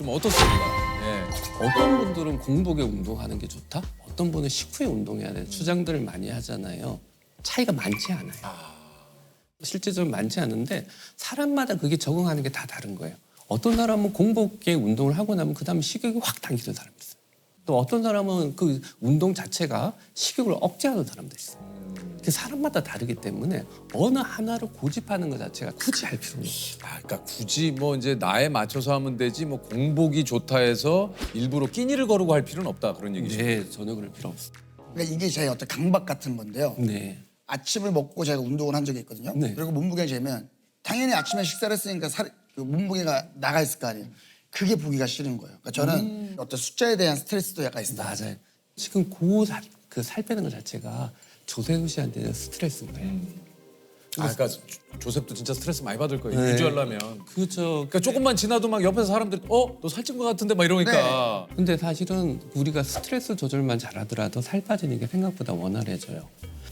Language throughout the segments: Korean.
좀 어떻습니까? 예. 어떤 분들은 공복에 운동하는 게 좋다? 어떤 분은 식후에 운동해야 돼. 주장들을 많이 하잖아요. 차이가 많지 않아요. 실제적으로 많지 않은데 사람마다 그게 적응하는 게 다 다른 거예요. 어떤 사람은 공복에 운동을 하고 나면 그 다음에 식욕이 확 당기는 사람이 있어요. 또 어떤 사람은 그 운동 자체가 식욕을 억제하는 사람도 있어요. 그 사람마다 다르기 때문에 어느 하나를 고집하는 것 자체가 굳이 할 필요는 없어요. 아, 그러니까 굳이 뭐 이제 나에 맞춰서 하면 되지 뭐 공복이 좋다 해서 일부러 끼니를 거르고 할 필요는 없다 그런 얘기죠. 네, 전혀 그럴 필요 없어요. 그러니까 이게 제 어떤 강박 같은 건데요. 네. 아침을 먹고 제가 운동을 한 적이 있거든요. 네. 그리고 몸무게가 재면 당연히 아침에 식사를 했으니까 그 몸무게가 나가 있을 거 아니에요. 그게 보기가 싫은 거예요. 그러니까 저는 어떤 숫자에 대한 스트레스도 약간 있어요. 맞아요. 지금 그 살 빼는 것 자체가 조세호 씨한테는 스트레스인 거예요. 아, 그러니까 조셉도 진짜 스트레스 많이 받을 거예요. 네. 유지하려면. 그렇죠. 그러니까 조금만 지나도 막 옆에서 사람들이 너 살찐 것 같은데 막 이러니까. 근데 사실은 우리가 스트레스 조절만 잘하더라도 살 빠지는 게 생각보다 원활해져요.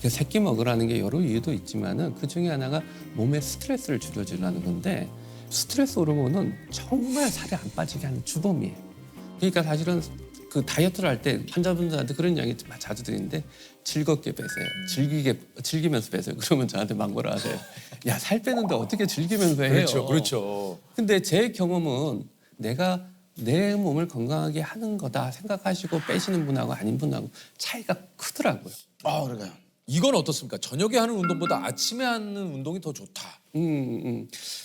새끼 먹으라는 게 여러 이유도 있지만은 그 중에 하나가 몸의 스트레스를 줄여주라는 건데 스트레스 호르몬은 정말 살이 안 빠지게 하는 주범이에요. 그러니까 사실은 그 다이어트를 할 때 환자분들한테 그런 이야기 자주 드리는데 즐겁게 빼세요. 즐기면서 빼세요. 그러면 저한테 막 뭐라 하세요. 야, 살 빼는데 어떻게 즐기면서 해요? 그렇죠, 그렇죠. 근데 제 경험은 내가 내 몸을 건강하게 하는 거다 생각하시고 빼시는 분하고 아닌 분하고 차이가 크더라고요. 아, 그러게요. 이건 어떻습니까? 저녁에 하는 운동보다 아침에 하는 운동이 더 좋다.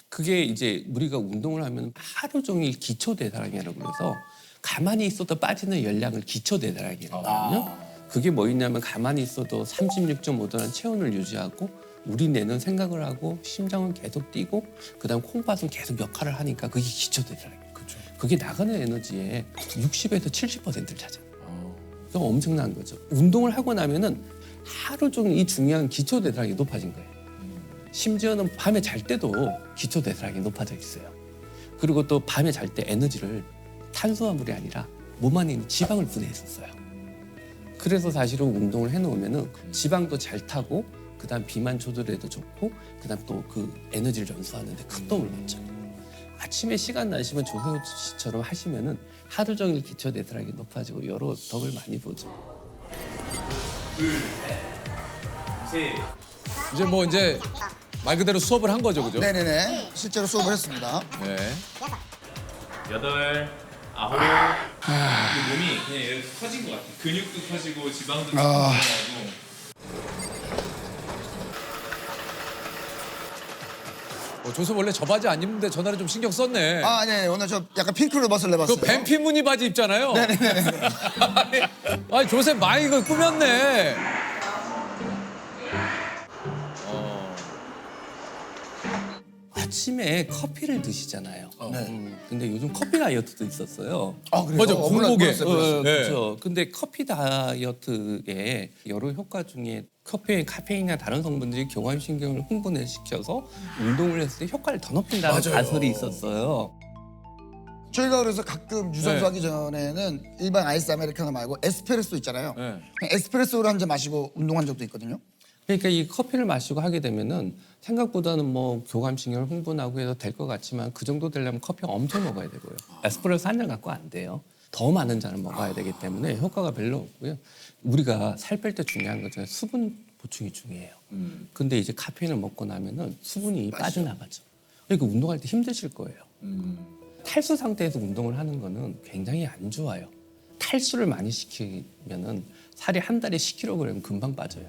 그게 이제 우리가 운동을 하면 하루 종일 기초 대사량이라고 해서 가만히 있어도 빠지는 열량을 기초 대사량이라고 하거든요. 그게 뭐 있냐면 가만히 있어도 36.5도라는 체온을 유지하고 우리 뇌는 생각을 하고 심장은 계속 뛰고 그다음 콩팥은 계속 역할을 하니까 그게 기초 대사량이에요. 그렇죠. 그게 나가는 에너지의 60에서 70%를 차지해요. 그건 엄청난 거죠. 운동을 하고 나면은 하루 종일 이 중요한 기초 대사량이 높아진 거예요. 심지어는 밤에 잘 때도 기초 대사량이 높아져 있어요. 그리고 또 밤에 잘 때 에너지를 탄수화물이 아니라 몸 안에 있는 지방을 분해했었어요. 그래서 사실은 운동을 해놓으면은 지방도 잘 타고 그다음 비만 조절에도 좋고 그다음 또 그 에너지를 연소하는데 큰 도움을 받죠. 아침에 시간 나시면 조세호 씨처럼 하시면은 하루 종일 기초 대사량이 높아지고 여러 덕을 많이 보죠. 이제 뭐 이제 말 그대로 수업을 한 거죠, 그죠? 네네네. 실제로 수업을 했습니다. 네. 8, 9. 이 몸이 그냥 이렇게 커진 것 같아. 근육도 커지고 지방도 커지고. 조셉 원래 저 바지 안 입는데 전날에 좀 신경 썼네. 아, 네. 오늘 저 약간 핑크로 벗을 내봤어요. 그 뱀피 무늬 바지 입잖아요. 네네네. 아니 조셉 많이 이거 꾸몄네. 아침에 커피를 드시잖아요. 네. 근데 요즘 커피 다이어트도 있었어요. 아, 그래요? 맞아, 공복에. 몰랐어요. 네. 그렇죠. 근데 커피 다이어트의 여러 효과 중에 커피에 카페인이나 다른 성분들이 경감신경을 흥분시켜서 운동을 했을 때 효과를 더 높인다는 맞아요. 가설이 있었어요. 저희가 그래서 가끔 유산소 네. 하기 전에는 일반 아이스 아메리카노 말고 에스프레소 있잖아요. 네. 그냥 에스프레소를 한 잔 마시고 운동한 적도 있거든요. 그러니까 이 커피를 마시고 하게 되면은 생각보다는 뭐 교감신경을 흥분하고 해서 될 것 같지만 그 정도 되려면 커피 엄청 먹어야 되고요. 에스프레소 한 잔 갖고 안 돼요. 더 많은 잔을 먹어야 되기 때문에 효과가 별로 없고요. 우리가 살 뺄 때 중요한 것 중에 수분 보충이 중요해요. 근데 이제 카페인을 먹고 나면은 수분이 빠져나가죠. 그러니까 운동할 때 힘드실 거예요. 탈수 상태에서 운동을 하는 거는 굉장히 안 좋아요. 탈수를 많이 시키면은 살이 한 달에 10kg 금방 빠져요.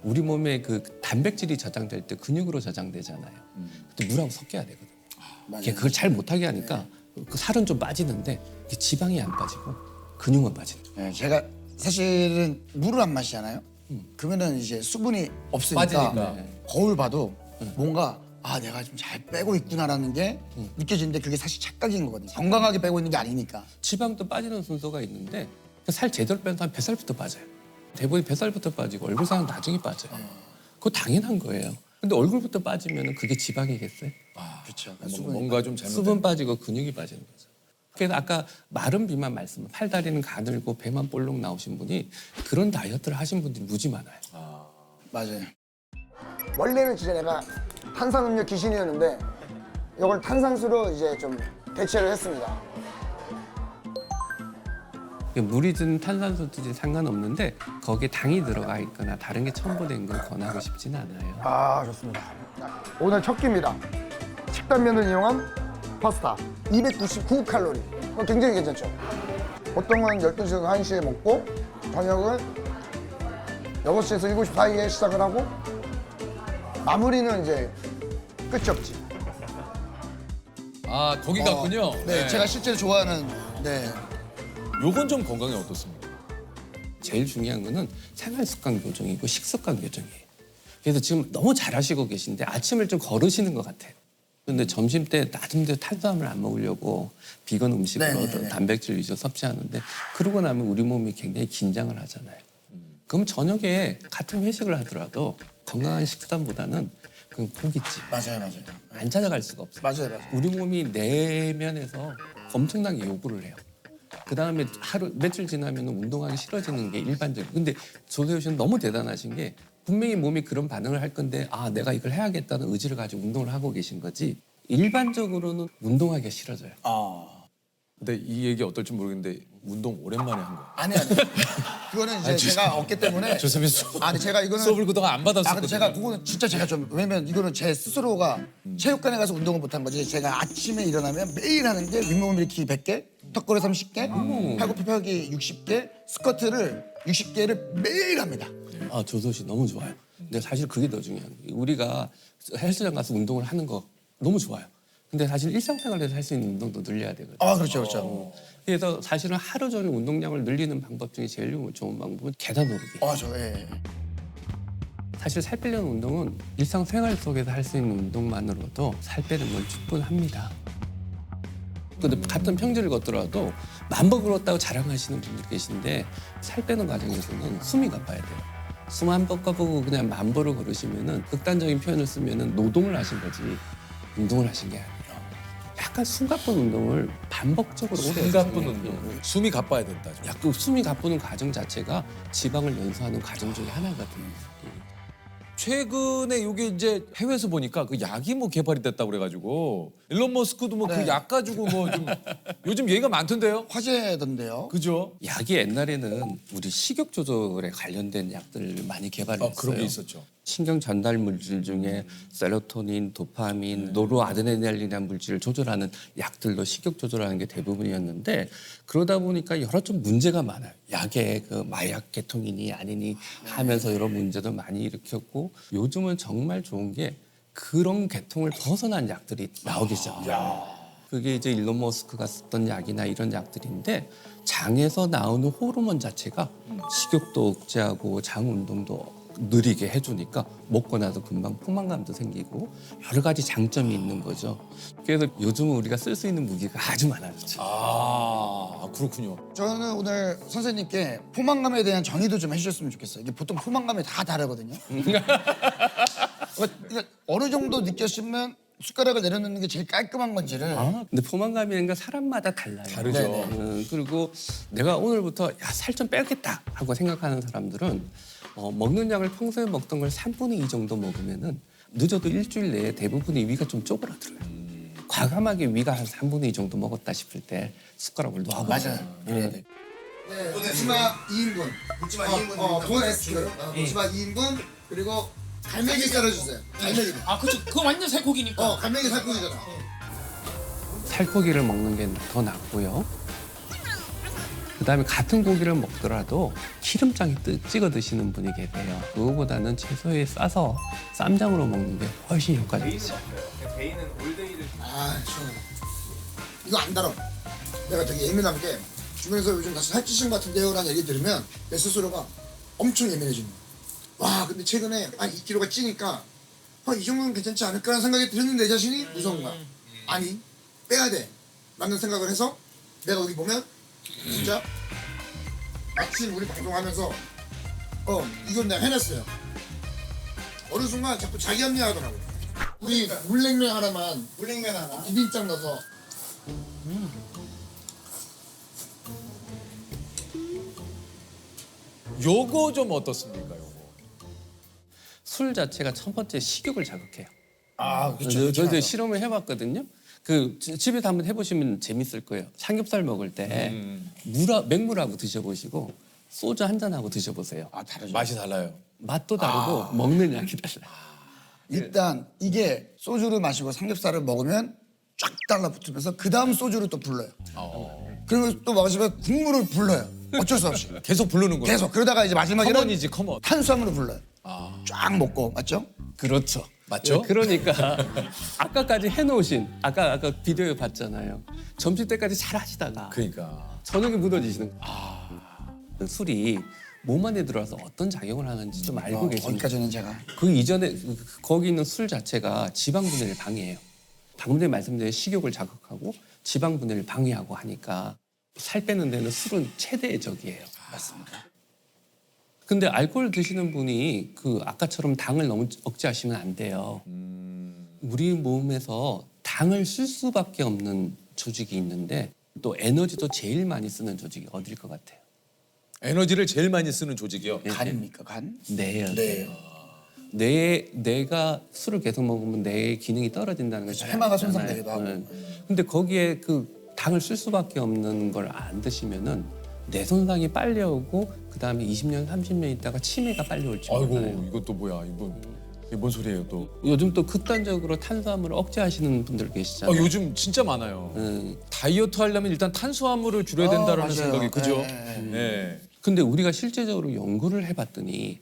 우리 몸에 그 단백질이 저장될 때 근육으로 저장되잖아요. 그때 물하고 섞여야 되거든요. 맞아요. 그걸 잘 못하게 하니까 그 살은 좀 빠지는데 지방이 안 빠지고 근육만 빠지는 거예요. 네, 제가 사실은 물을 안 마시잖아요. 그러면은 이제 수분이 없으니까 빠지니까. 거울 봐도 뭔가 내가 좀 잘 빼고 있구나라는 게 느껴지는데 그게 사실 착각인 거거든요. 건강하게 빼고 있는 게 아니니까. 지방도 빠지는 순서가 있는데 살 제대로 빼는 사람 뱃살부터 빠져요. 대부분 뱃살부터 빠지고 얼굴살은 나중에 빠져요. 그거 당연한 거예요. 근데 얼굴부터 빠지면 그게 지방이겠어요? 그렇죠. 뭔가 좀 잘못. 수분 빠지고 근육이 빠지는 거죠. 그래서 아까 마른 비만 말씀, 팔다리는 가늘고 배만 볼록 나오신 분이 그런 다이어트를 하신 분들이 무지 많아요. 맞아요. 원래는 진짜 내가 탄산음료 귀신이었는데 이걸 탄산수로 이제 좀 대체를 했습니다. 물이든 탄산수든 상관없는데 거기에 당이 들어가 있거나 다른 게 첨부된 걸 권하고 싶지는 않아요. 아 좋습니다. 오늘 첫 끼입니다. 식단면을 이용한 파스타 299칼로리. 굉장히 괜찮죠? 보통은 12시에서 1시에 먹고 저녁은 6시에서 7시 사이에 시작을 하고 마무리는 이제 끝이 없지. 아 거기 갔군요. 네, 제가 실제로 좋아하는 네. 요건 좀 건강에 어떻습니까? 제일 중요한 거는 생활 습관 교정이고 식습관 교정이에요. 그래서 지금 너무 잘하시고 계신데 아침을 좀 거르시는 것 같아요. 근데 점심 때 나름대로 탄수화물 안 먹으려고 비건 음식으로 네네네. 단백질 위주로 섭취하는데 그러고 나면 우리 몸이 굉장히 긴장을 하잖아요. 그럼 저녁에 같은 회식을 하더라도 건강한 식단보다는 그냥 고깃집 맞아요. 안 찾아갈 수가 없어요. 맞아요. 우리 몸이 내면에서 엄청나게 요구를 해요. 그 다음에 하루 며칠 지나면 운동하기 싫어지는 게 일반적이에요. 근데 조세호 씨는 너무 대단하신 게 분명히 몸이 그런 반응을 할 건데 아 내가 이걸 해야겠다는 의지를 가지고 운동을 하고 계신 거지 일반적으로는 운동하기가 싫어져요. 근데 이 얘기 어떨지 모르겠는데 운동 오랜만에 한 거. 아니. 그거는 이제 제가 없기 때문에. 조셉이 수업. 아니 제가 이거는 수업을 그동안 안 아 근데 받았었거든요. 제가 그거는 진짜 제가 좀 왜냐면 이거는 제 스스로가 체육관에 가서 운동을 못한 거지. 제가 아침에 일어나면 매일 하는 게 윗몸 일으키기 100개, 턱걸이 30개, 팔굽혀 펴기 60개, 스쿼트를 60개를 매일 합니다. 아 조세호 씨 너무 좋아요. 근데 사실 그게 더 중요한 거예요. 우리가 헬스장 가서 운동을 하는 거 너무 좋아요. 근데 사실 일상생활에서 할 수 있는 운동도 늘려야 되거든요. 아 그렇죠. 그래서 사실은 하루 종일 운동량을 늘리는 방법 중에 제일 좋은 방법은 계단 오르기. 예. 사실 살 빼려는 운동은 일상생활 속에서 할 수 있는 운동만으로도 살 빼는 건 충분합니다. 근데 같은 평지를 걷더라도 1000번 걸었다고 자랑하시는 분들 계신데 살 빼는 과정에서는 숨이 가빠야 돼요. 숨 한 번 꺼보고 그냥 1000번을 걸으시면은 극단적인 표현을 쓰면은 노동을 하신 거지 운동을 하신 게 아니에요. 약간 숨 가쁜 운동을 반복적으로 오래 숨 가쁜 해주세요. 운동. 숨이 가빠야 된다. 좀. 약간 숨이 가쁘는 과정 자체가 지방을 연소하는 과정 중에 하나거든요. 최근에 이게 이제 해외에서 보니까 그 약이 뭐 개발이 됐다고 그래가지고 일론 머스크도 뭐 그 약 가지고 뭐 좀 요즘 얘기가 많던데요. 화제던데요. 그죠? 약이 옛날에는 우리 식욕 조절에 관련된 약들을 많이 개발했어요. 그런 게 있었죠. 신경 전달 물질 중에 세로토닌, 도파민, 노르아드레날린이라는 물질을 조절하는 약들로 식욕 조절하는 게 대부분이었는데 그러다 보니까 여러 좀 문제가 많아요. 약의 그 마약 계통이니 아니니 하면서 여러 문제도 많이 일으켰고 요즘은 정말 좋은 게 그런 계통을 벗어난 약들이 나오기 시작해요. 그게 이제 일론 머스크가 썼던 약이나 이런 약들인데 장에서 나오는 호르몬 자체가 식욕도 억제하고 장 운동도 느리게 해주니까 먹고 나서 금방 포만감도 생기고 여러 가지 장점이 있는 거죠. 그래서 요즘은 우리가 쓸 수 있는 무기가 아주 많아졌죠. 아 그렇군요. 저는 오늘 선생님께 포만감에 대한 정의도 좀 해주셨으면 좋겠어요. 이게 보통 포만감이 다 다르거든요. 그러니까 어느 정도 느꼈으면 숟가락을 내려놓는 게 제일 깔끔한 건지를. 근데 포만감이라는 건 사람마다 달라요. 다르죠. 네네. 그리고 내가 오늘부터 살 좀 빼야겠다 하고 생각하는 사람들은 먹는 양을 평소에 먹던 걸 3분의 2 정도 먹으면은 늦어도 일주일 내에 대부분의 위가 좀 쪼그라들어요. 과감하게 위가 한 3분의 2 정도 먹었다 싶을 때 숟가락을 놔봐요. 맞아요. 그래야 돼. 부치마 2인분. 부치마 2인분. 돈 S요. 부치마 2인분 그리고 갈매기 썰어주세요. 갈매기. 아 그쵸 그거 완전 살코기니까 갈매기 살코기잖아. 살코기를 먹는 게 더 낫고요. 그다음에 같은 고기를 먹더라도 기름장에 찍어 드시는 분이 계세요. 그거보다는 채소에 싸서 쌈장으로 먹는 게 훨씬 효과적이죠. 개인은 올데이를 아 시원해. 이거 안 달아. 내가 되게 예민한 게 주변에서 요즘 다시 살찌신 것 같은데요 라는 얘기 들으면 내 스스로가 엄청 예민해지는 거야. 와 근데 최근에 한 2kg가 찌니까 이 정도는 괜찮지 않을까라는 생각이 들었는데 내 자신이 무서운 거야. 아니 빼야 돼 라는 생각을 해서 내가 여기 보면 진짜 아침 우리 방송하면서 이건 내가 해냈어요. 어느 순간 자꾸 자기 합리화하더라고. 우리 물냉면 하나만 비빔장 넣어서 요거 좀 어떻습니까? 요거. 술 자체가 첫 번째 식욕을 자극해요. 아 저도 실험을 해봤거든요. 그 집에서 한번 해보시면 재밌을 거예요. 삼겹살 먹을 때 맹물하고 드셔보시고 소주 한 잔하고 드셔보세요. 아 다르죠. 맛이 달라요. 맛도 다르고 먹는 양이 달라요. 일단 이게 소주를 마시고 삼겹살을 먹으면 쫙 달라붙으면서 그 다음 소주를 또 불러요. 그리고 또 마시면 국물을 불러요. 어쩔 수 없이. 계속 부르는 거예요. 계속 그러다가 이제 마지막에는 커먼이지 커먼. 탄수화물을 불러요. 쫙 먹고 맞죠? 그렇죠. 맞죠? 그러니까 아까까지 해놓으신 아까 비디오에 봤잖아요. 점심 때까지 잘 하시다가 그러니까. 저녁에 무너지시는 그 술이 몸 안에 들어와서 어떤 작용을 하는지 좀 알고 계십니까? 거기까지는 제가 그 이전에 거기 있는 술 자체가 지방 분해를 방해해요. 방금 전에 말씀드린 식욕을 자극하고 지방 분해를 방해하고 하니까 살 빼는 데는 술은 최대의 적이에요. 맞습니다. 근데 알코올 드시는 분이 그 아까처럼 당을 너무 억제하시면 안 돼요. 우리 몸에서 당을 쓸 수밖에 없는 조직이 있는데 또 에너지도 제일 많이 쓰는 조직이 어딜 것 같아요? 에너지를 제일 많이 쓰는 조직이요. 간입니까 간? 뇌예요. 네. 뇌가 술을 계속 먹으면 뇌의 기능이 떨어진다는 걸 잘 해마가 알잖아요. 손상되기도 하고. 네. 근데 거기에 그 당을 쓸 수밖에 없는 걸 안 드시면은 뇌 손상이 빨리 오고 그 다음에 20년, 30년 있다가 치매가 빨리 올지 아이고 몰라요. 이건 또 뭐야? 이게 뭔 소리예요 또? 요즘 또 극단적으로 탄수화물을 억제하시는 분들 계시잖아요. 요즘 진짜 많아요. 음. 다이어트 하려면 일단 탄수화물을 줄여야 된다는 맞아요. 생각이 그죠? 네. 네. 근데 우리가 실제적으로 연구를 해봤더니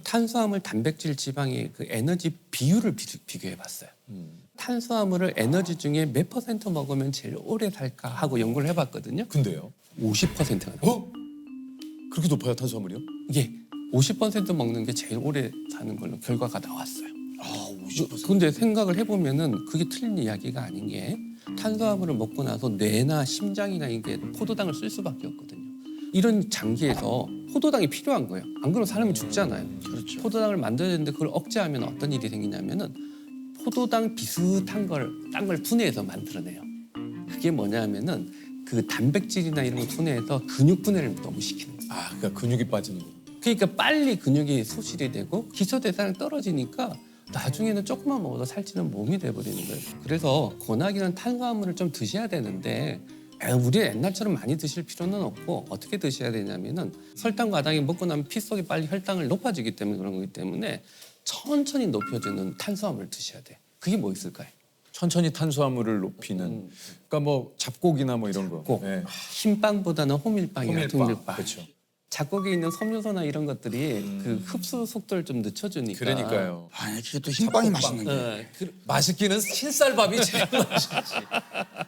탄수화물, 단백질, 지방의 그 에너지 비율을 비교해봤어요. 탄수화물을 에너지 중에 몇 퍼센트 먹으면 제일 오래 살까 하고 연구를 해봤거든요. 근데요? 50%가 나와요. 그렇게 높아요 탄수화물이요? 이게 50% 먹는 게 제일 오래 사는 걸로 결과가 나왔어요. 아 50%. 근데 생각을 해보면은 그게 틀린 이야기가 아닌 게 탄수화물을 먹고 나서 뇌나 심장이나 이게 포도당을 쓸 수밖에 없거든요. 이런 장기에서 포도당이 필요한 거예요. 안 그러면 사람이 죽잖아요. 그렇죠. 포도당을 만들어야 되는데 그걸 억제하면 어떤 일이 생기냐면은 포도당 비슷한 딴 걸 분해해서 만들어내요. 그게 뭐냐면은 그 단백질이나 이런 걸 분해해서 근육 분해를 너무 시키는 거예요. 아 그러니까 근육이 빠지는 거. 그러니까 빨리 근육이 소실이 되고 기초대사량이 떨어지니까 나중에는 조금만 먹어도 살찌는 몸이 돼버리는 거예요. 그래서 권하기는 탄수화물을 좀 드셔야 되는데 우리 옛날처럼 많이 드실 필요는 없고 어떻게 드셔야 되냐면은 설탕 과당이 먹고 나면 피 속에 빨리 혈당을 높아지기 때문에 그런 거기 때문에 천천히 높여주는 탄수화물을 드셔야 돼요. 그게 뭐 있을까요? 천천히 탄수화물을 높이는. 그러니까 뭐 잡곡이나 뭐 이런 거. 꼭 네. 흰빵보다는 호밀빵이나 둥밀빵. 그렇죠. 잡곡에 있는 섬유소나 이런 것들이 그 흡수 속도를 좀 늦춰주니까. 그러니까요. 아 이게 또 흰빵이 맛있는데. 맛있기는 흰쌀밥이 제일 맛있지.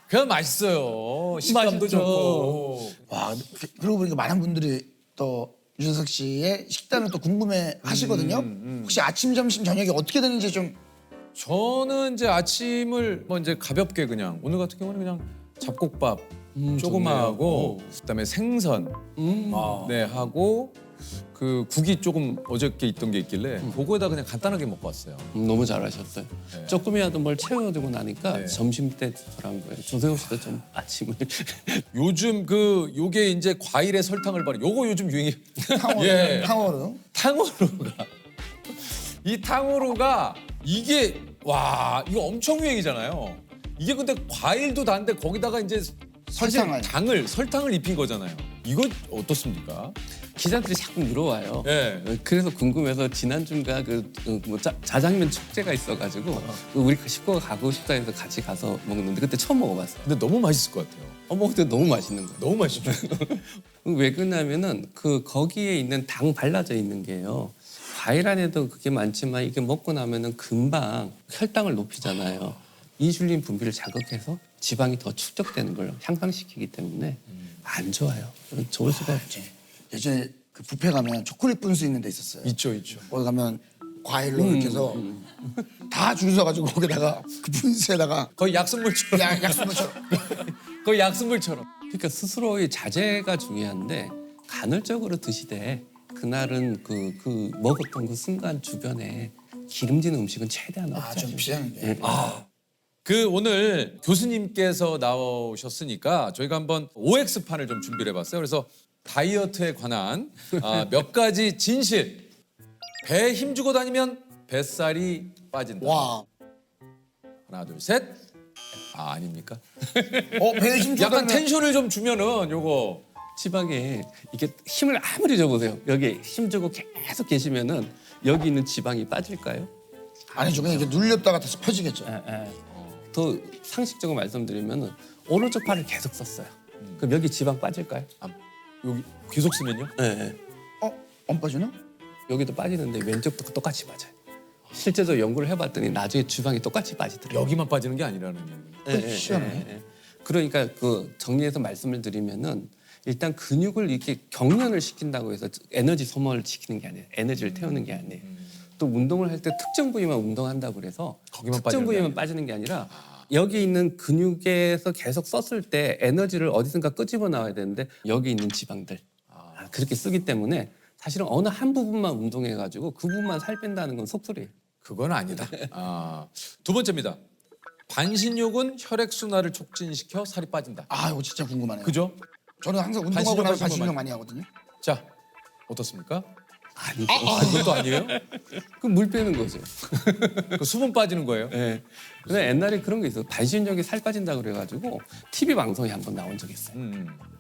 그냥 맛있어요. 식감도 맛있죠. 좋고. 와 그러고 보니까 많은 분들이 또 유재석 씨의 식단을 또 궁금해 하시거든요. 혹시 아침, 점심, 저녁이 어떻게 되는지 좀 저는 이제 아침을 뭐 이제 가볍게 그냥 오늘 같은 경우는 그냥 잡곡밥 조그마하고 그다음에 생선 네 하고 그 국이 조금 어저께 있던 게 있길래 그거에다 그냥 간단하게 먹고 왔어요. 너무 잘하셨어요. 네. 조금이라도 뭘 채워두고 나니까 네. 점심 때 저런 거예요. 조세호 씨도 좀 아침을 요즘 요게 이제 과일에 설탕을 바르. 요거 요즘 유행이. 탕후루, 예. 탕후루. 탕후루가 이 탕후루가 이게 와 이거 엄청 유행이잖아요. 이게 근데 과일도 단데 거기다가 이제 사실 설탕을 입힌 거잖아요. 이거 어떻습니까? 기자들이 자꾸 물어와요. 예. 그래서 궁금해서 지난주인가 뭐 자장면 축제가 있어가지고 우리 식구가 가고 싶다 해서 같이 가서 먹는데 그때 처음 먹어봤어요. 근데 너무 맛있을 것 같아요. 근데 너무 맛있는 거예요. 너무 맛있죠. 왜 그러냐면은 거기에 있는 당 발라져 있는 게요. 과일 안에도 그게 많지만 이게 먹고 나면은 금방 혈당을 높이잖아요. 인슐린 분비를 자극해서 지방이 더 축적되는 걸 향상시키기 때문에 안 좋아요. 좋을 수가 없죠. 예전에 그 뷔페 가면 초콜릿 분수 있는 데 있었어요. 있죠. 거기 가면 과일로 이렇게 해서 다 줄 서가지고 거기다가 그 분수에다가 거의 약순물처럼. 약수물처럼 거의 약순물처럼. 그러니까 스스로의 자제가 중요한데 간헐적으로 드시되 그날은 그 먹었던 그 순간 주변에 기름진 음식은 최대한 좀 없자죠. 피하는데. 오늘 교수님께서 나오셨으니까 저희가 한번 OX판을 좀 준비를 해봤어요. 그래서 다이어트에 관한 몇 가지 진실. 배에 힘주고 다니면 뱃살이 빠진다. 와. 하나, 둘, 셋. 아닙니까? 배에 힘 약간 주다면 텐션을 좀 주면은 요거 지방에 이게 힘을 아무리 줘보세요. 여기 힘 주고 계속 계시면은 여기 있는 지방이 빠질까요? 아니죠. 그냥 이렇게 눌렸다가 다시 펴지겠죠. 더 상식적으로 말씀드리면은 오른쪽 팔을 계속 썼어요. 그럼 여기 지방 빠질까요? 여기 계속 쓰면요? 네. 안 빠지나? 여기도 빠지는데 왼쪽도 똑같이 빠져요. 실제로 연구를 해봤더니 나중에 지방이 똑같이 빠지더라고요. 여기만 빠지는 게 아니라는 얘기예요. 희한하네. 그러니까 그 정리해서 말씀을 드리면은 일단 근육을 이렇게 경련을 시킨다고 해서 에너지 소모를 시키는 게 아니에요. 에너지를 태우는 게 아니에요. 또 운동을 할 때 특정 부위만 운동한다고 그래서 거기만 특정 빠지는 게 부위만 아니라. 빠지는 게 아니라 여기 있는 근육에서 계속 썼을 때 에너지를 어디선가 끄집어 나와야 되는데 여기 있는 지방들 그렇게 쓰기 때문에 사실은 어느 한 부분만 운동해가지고 그 부분만 살 뺀다는 건 속설이에요. 그건 아니다. 두 번째입니다. 반신욕은 혈액 순환을 촉진시켜 살이 빠진다. 아, 이거 진짜 궁금하네요. 그죠? 저는 항상 운동하고 반신욕 나서 하시는 반신욕 분 많이 하거든요. 자, 어떻습니까? 아니, 그것도 아니에요? 그럼 물 빼는 거죠. 그 수분 빠지는 거예요? 네. 근데 옛날에 그런 게 있어요. 반신욕이 살 빠진다 그래가지고 TV 방송에 한 번 나온 적이 있어요.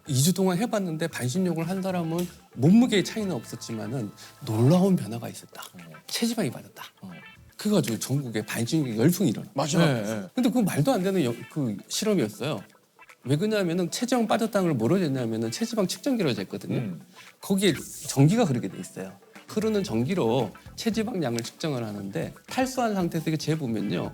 2주 동안 해봤는데 반신욕을 한 사람은 몸무게의 차이는 없었지만은 놀라운 변화가 있었다. 체지방이 빠졌다. 그래가지고 전국에 반신욕이 열풍이 일어나. 맞아요. 네. 근데 그거 말도 안 되는 그 실험이었어요. 왜 그러냐면은 체지방 빠졌다는 걸 뭐로 쟀냐면은 체지방 측정기로 쟀거든요. 거기에 전기가 그렇게 돼 있어요. 흐르는 전기로 체지방 양을 측정을 하는데 탈수한 상태에서 이게 재보면요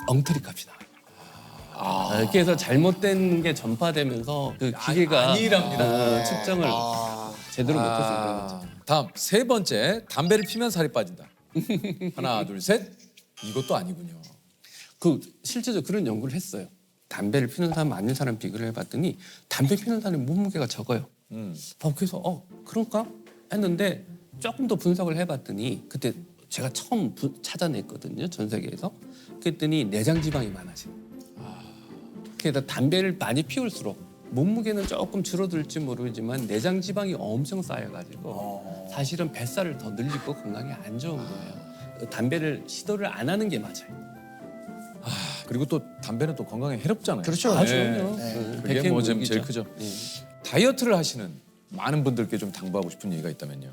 엉터리 값이 나와요. 그래서 잘못된 게 전파되면서 그 기계가 아니랍니다. 측정을 제대로 못해서 그런 거죠. 다음 세 번째, 담배를 피면 살이 빠진다. 하나, 둘, 셋. 이것도 아니군요. 그 실제로 그런 연구를 했어요. 담배를 피는 사람 아닌 사람 비교를 해봤더니 담배 피는 사람의 몸무게가 적어요. 그래서 그럴까 했는데 조금 더 분석을 해봤더니 그때 제가 처음 찾아냈거든요. 전 세계에서. 그랬더니 내장 지방이 많아져요. 그래서 담배를 많이 피울수록 몸무게는 조금 줄어들지 모르지만 내장 지방이 엄청 쌓여가지고 사실은 뱃살을 더 늘리고 건강에 안 좋은 거예요. 담배를 시도를 안 하는 게 맞아요. 그리고 또 담배는 또 건강에 해롭잖아요. 그렇죠. 그럼요. 그게 백해 뭐 무익이죠. 제일 크죠. 예. 다이어트를 하시는 많은 분들께 좀 당부하고 싶은 얘기가 있다면요.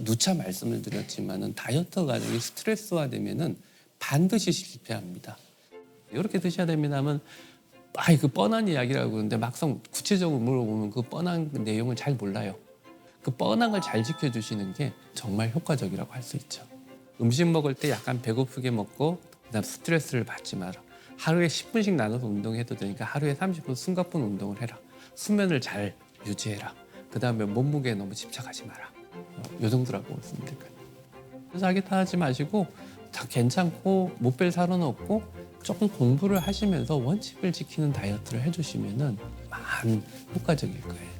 누차 말씀을 드렸지만은 다이어트 과정이 스트레스화되면은 반드시 실패합니다. 이렇게 드셔야 됩니다면 그 뻔한 이야기라고 그러는데 막상 구체적으로 물어보면 그 뻔한 내용을 잘 몰라요. 그 뻔한 걸 잘 지켜주시는 게 정말 효과적이라고 할 수 있죠. 음식 먹을 때 약간 배고프게 먹고 그다음 스트레스를 받지 마라. 하루에 10분씩 나눠서 운동해도 되니까 하루에 30분 숨가쁜 운동을 해라. 수면을 잘 유지해라. 그다음에 몸무게에 너무 집착하지 마라. 요 정도라고 말씀드릴 거예요. 자기 탓하지 마시고 다 괜찮고 못 뺄 살은 없고 조금 공부를 하시면서 원칙을 지키는 다이어트를 해주시면은 많은 효과적일 거예요.